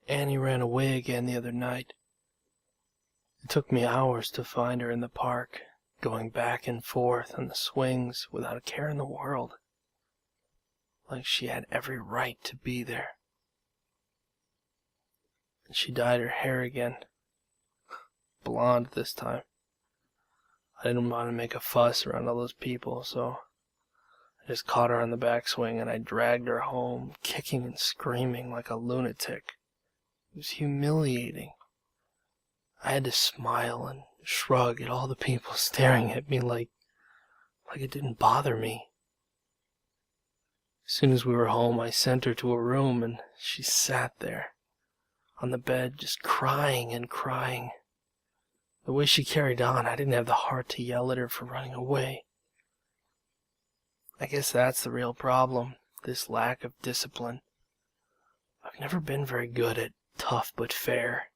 Annie ran away again the other night. It took me hours to find her in the park, going back and forth on the swings without a care in the world, like she had every right to be there. And she dyed her hair again, blonde this time. I didn't want to make a fuss around all those people, so I just caught her on the backswing and I dragged her home, kicking and screaming like a lunatic. It was humiliating. I had to smile and shrug at all the people staring at me like it didn't bother me. As soon as we were home, I sent her to a room and she sat there on the bed just crying and crying. The way she carried on, I didn't have the heart to yell at her for running away. I guess that's the real problem, this lack of discipline. I've never been very good at tough but fair.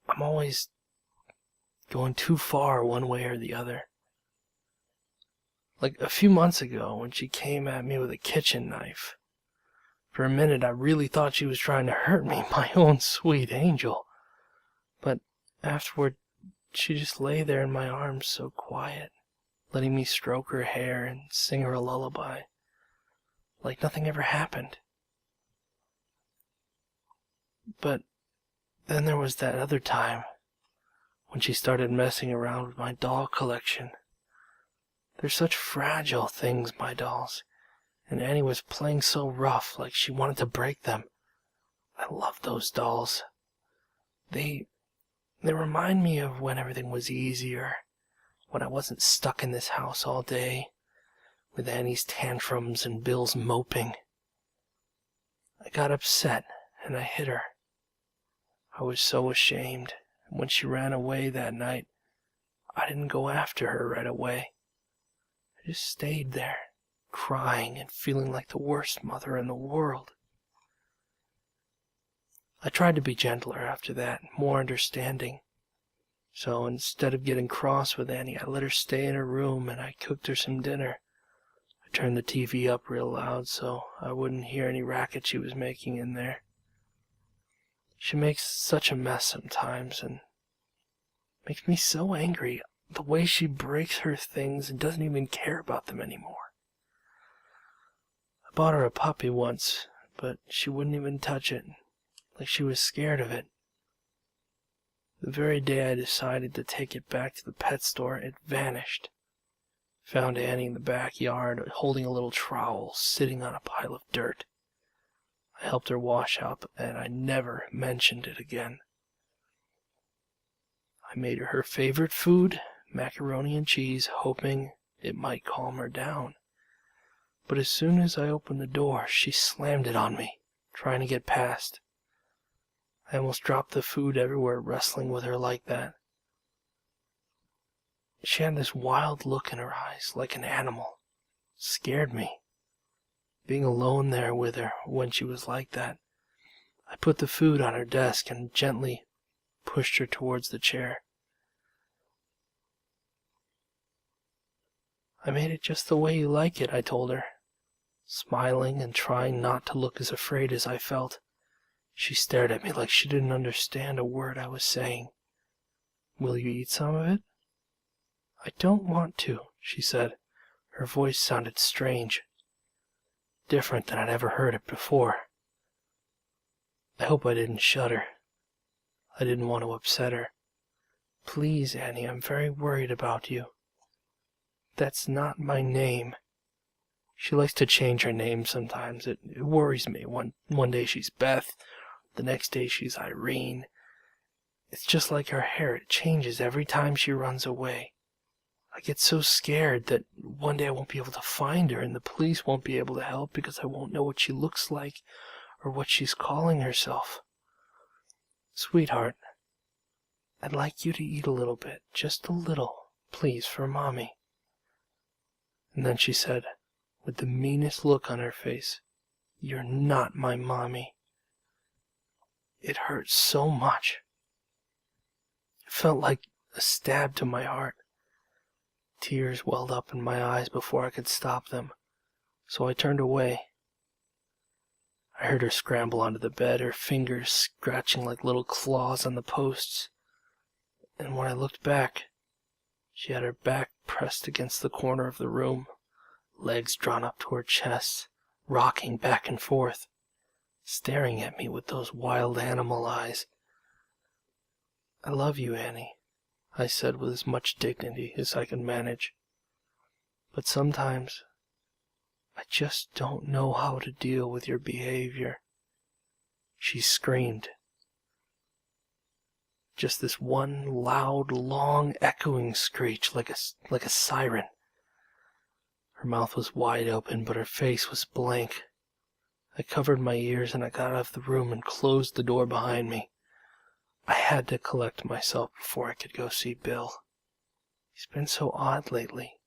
I'm always going too far one way or the other. Like a few months ago when she came at me with a kitchen knife. For a minute I really thought she was trying to hurt me, my own sweet angel. But afterward, she just lay there in my arms so quiet, letting me stroke her hair and sing her a lullaby, like nothing ever happened. But then there was that other time, when she started messing around with my doll collection. They're such fragile things, my dolls, and Annie was playing so rough, like she wanted to break them. I love those dolls. They remind me of when everything was easier, when I wasn't stuck in this house all day, with Annie's tantrums and Bill's moping. I got upset, and I hit her. I was so ashamed, and when she ran away that night, I didn't go after her right away. I just stayed there, crying and feeling like the worst mother in the world. I tried to be gentler after that, more understanding. So instead of getting cross with Annie, I let her stay in her room and I cooked her some dinner. I turned the TV up real loud so I wouldn't hear any racket she was making in there. She makes such a mess sometimes and makes me so angry, the way she breaks her things and doesn't even care about them anymore. I bought her a puppy once, but she wouldn't even touch it, like she was scared of it. The very day I decided to take it back to the pet store, it vanished. Found Annie in the backyard, holding a little trowel, sitting on a pile of dirt. I helped her wash up, and I never mentioned it again. I made her her favorite food, macaroni and cheese, hoping it might calm her down. But as soon as I opened the door, she slammed it on me, trying to get past. I almost dropped the food everywhere, wrestling with her like that. She had this wild look in her eyes, like an animal. It scared me. Being alone there with her when she was like that, I put the food on her desk and gently pushed her towards the chair. I made it just the way you like it, I told her, smiling and trying not to look as afraid as I felt. She stared at me like she didn't understand a word I was saying. Will you eat some of it? I don't want to, she said. Her voice sounded strange, different than I'd ever heard it before. I hope I didn't shudder. I didn't want to upset her. Please, Annie, I'm very worried about you. That's not my name. She likes to change her name sometimes. It worries me. One day she's Beth, the next day she's Irene. It's just like her hair. It changes every time she runs away. I get so scared that one day I won't be able to find her and the police won't be able to help because I won't know what she looks like or what she's calling herself. Sweetheart, I'd like you to eat a little bit, just a little, please, for Mommy. And then she said, with the meanest look on her face, "You're not my Mommy." It hurt so much. It felt like a stab to my heart. Tears welled up in my eyes before I could stop them, so I turned away. I heard her scramble onto the bed, her fingers scratching like little claws on the posts. And when I looked back, she had her back pressed against the corner of the room, legs drawn up to her chest, rocking back and forth, staring at me with those wild animal eyes. "I love you, Annie," I said with as much dignity as I could manage. "But sometimes I just don't know how to deal with your behavior." She screamed. Just this one loud, long, echoing screech like a siren. Her mouth was wide open, but her face was blank. I covered my ears and I got out of the room and closed the door behind me. I had to collect myself before I could go see Bill. He's been so odd lately.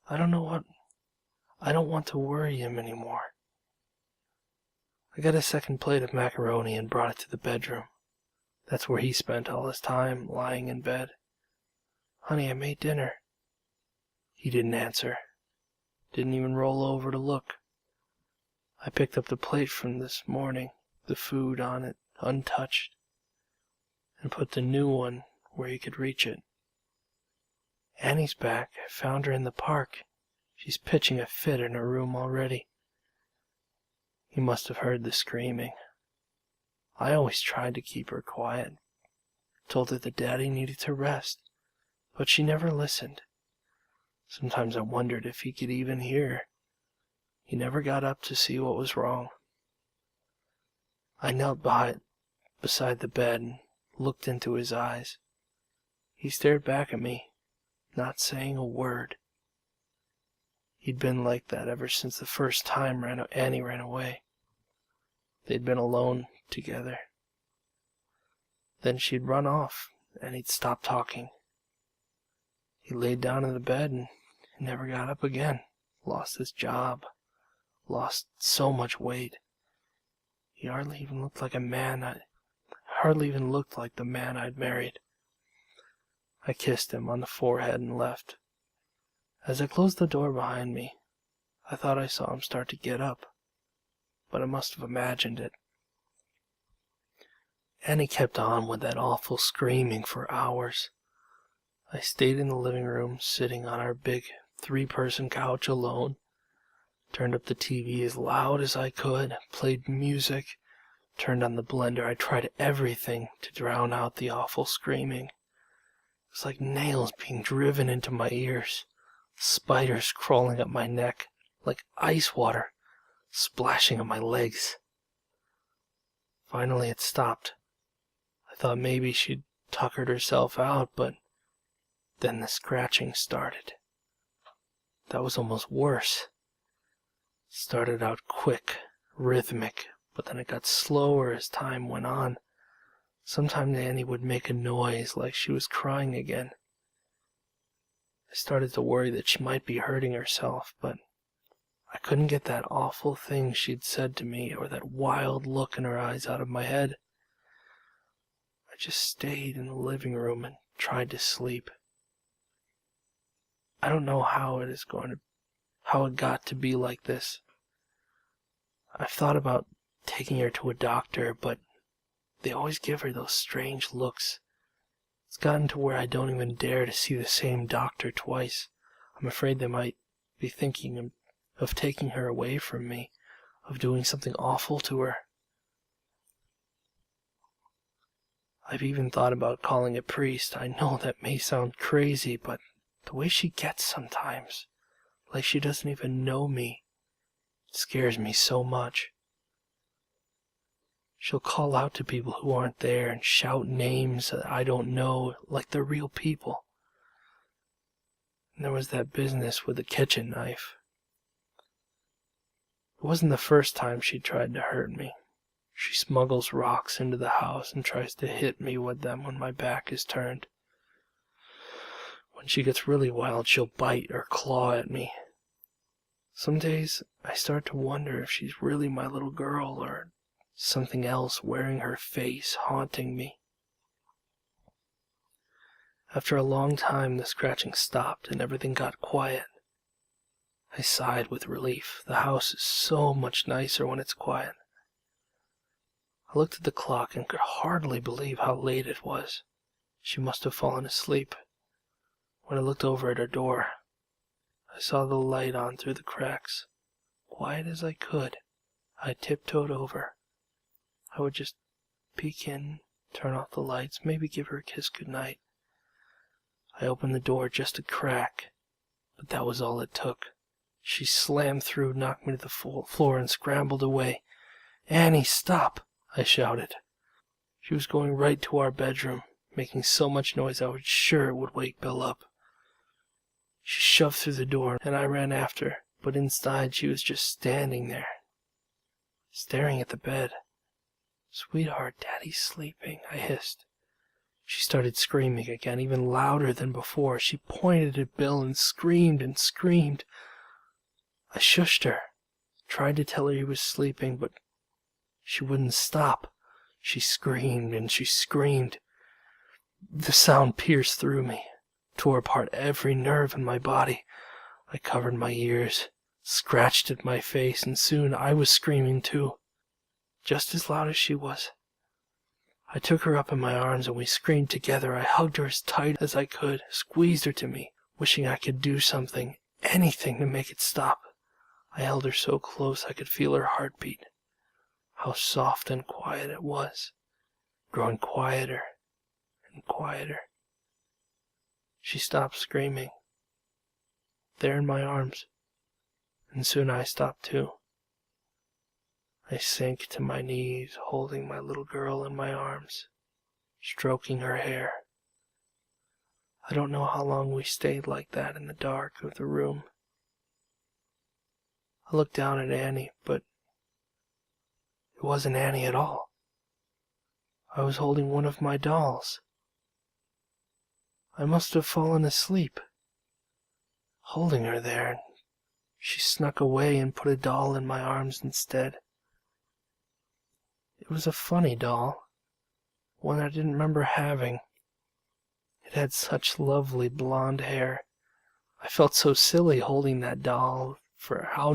I don't want to worry him anymore. I got a second plate of macaroni and brought it to the bedroom. That's where he spent all his time, lying in bed. "Honey, I made dinner." He didn't answer. Didn't even roll over to look. I picked up the plate from this morning, the food on it, untouched, and put the new one where he could reach it. "Annie's back. I found her in the park. She's pitching a fit in her room already." He must have heard the screaming. I always tried to keep her quiet. Told her that Daddy needed to rest, but she never listened. Sometimes I wondered if he could even hear. He never got up to see what was wrong. I knelt beside the bed and looked into his eyes. He stared back at me, not saying a word. He'd been like that ever since the first time Annie ran away. They'd been alone together. Then she'd run off, and he'd stop talking. He laid down in the bed and never got up again. Lost his job. Lost so much weight. He hardly even looked like the man I'd married. I kissed him on the forehead and left. As I closed the door behind me, I thought I saw him start to get up, but I must have imagined it. Annie kept on with that awful screaming for hours. I stayed in the living room, sitting on our big 3-person couch alone, turned up the TV as loud as I could, played music, turned on the blender. I tried everything to drown out the awful screaming. It was like nails being driven into my ears, spiders crawling up my neck, like ice water splashing on my legs. Finally it stopped. I thought maybe she'd tuckered herself out, but then the scratching started. That was almost worse. It started out quick, rhythmic, but then it got slower as time went on. Sometimes Annie would make a noise like she was crying again. I started to worry that she might be hurting herself, but I couldn't get that awful thing she'd said to me or that wild look in her eyes out of my head. I just stayed in the living room and tried to sleep. I don't know how it got to be like this. I've thought about taking her to a doctor, but they always give her those strange looks. It's gotten to where I don't even dare to see the same doctor twice. I'm afraid they might be thinking of taking her away from me, of doing something awful to her. I've even thought about calling a priest. I know that may sound crazy, but the way she gets sometimes, like she doesn't even know me, it scares me so much. She'll call out to people who aren't there and shout names that I don't know, like they're real people. And there was that business with the kitchen knife. It wasn't the first time she tried to hurt me. She smuggles rocks into the house and tries to hit me with them when my back is turned. When she gets really wild, she'll bite or claw at me. Some days I start to wonder if she's really my little girl or something else wearing her face, haunting me. After a long time, the scratching stopped and everything got quiet. I sighed with relief. The house is so much nicer when it's quiet. I looked at the clock and could hardly believe how late it was. She must have fallen asleep. When I looked over at her door, I saw the light on through the cracks. Quiet as I could, I tiptoed over. I would just peek in, turn off the lights, maybe give her a kiss goodnight. I opened the door just a crack, but that was all it took. She slammed through, knocked me to the floor, and scrambled away. "Annie, stop!" I shouted. She was going right to our bedroom, making so much noise I was sure it would wake Bill up. She shoved through the door, and I ran after, but inside she was just standing there, staring at the bed. "Sweetheart, Daddy's sleeping," I hissed. She started screaming again, even louder than before. She pointed at Bill and screamed and screamed. I shushed her, tried to tell her he was sleeping, but she wouldn't stop. She screamed and she screamed. The sound pierced through me, tore apart every nerve in my body. I covered my ears, scratched at my face, and soon I was screaming too, just as loud as she was. I took her up in my arms and we screamed together. I hugged her as tight as I could, squeezed her to me, wishing I could do something, anything to make it stop. I held her so close I could feel her heartbeat. How soft and quiet it was, growing quieter and quieter. She stopped screaming, there in my arms, and soon I stopped too. I sank to my knees, holding my little girl in my arms, stroking her hair. I don't know how long we stayed like that in the dark of the room. I looked down at Annie, but it wasn't Annie at all. I was holding one of my dolls. I must have fallen asleep, holding her there, and she snuck away and put a doll in my arms instead. It was a funny doll, one I didn't remember having. It had such lovely blonde hair. I felt so silly holding that doll for who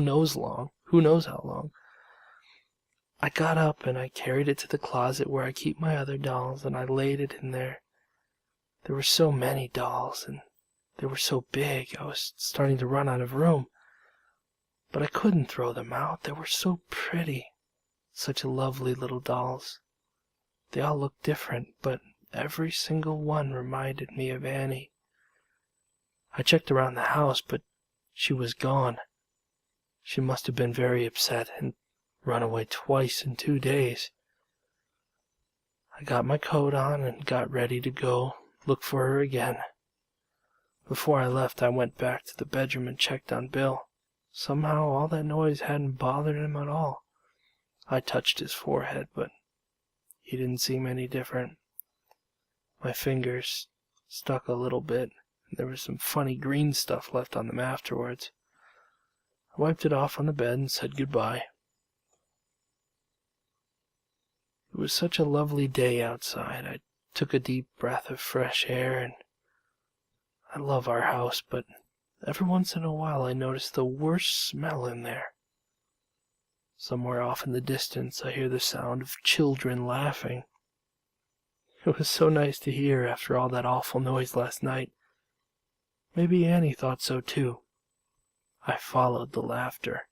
knows how long. I got up and I carried it to the closet where I keep my other dolls, and I laid it in there. There were so many dolls, and they were so big, I was starting to run out of room. But I couldn't throw them out. They were so pretty. Such lovely little dolls. They all looked different, but every single one reminded me of Annie. I checked around the house, but she was gone. She must have been very upset and run away twice in 2 days. I got my coat on and got ready to go look for her again. Before I left, I went back to the bedroom and checked on Bill. Somehow all that noise hadn't bothered him at all. I touched his forehead, but he didn't seem any different. My fingers stuck a little bit, and there was some funny green stuff left on them afterwards. I wiped it off on the bed and said goodbye. It was such a lovely day outside. I took a deep breath of fresh air, and I love our house, but every once in a while I notice the worst smell in there. Somewhere off in the distance I hear the sound of children laughing. It was so nice to hear after all that awful noise last night. Maybe Annie thought so too. I followed the laughter.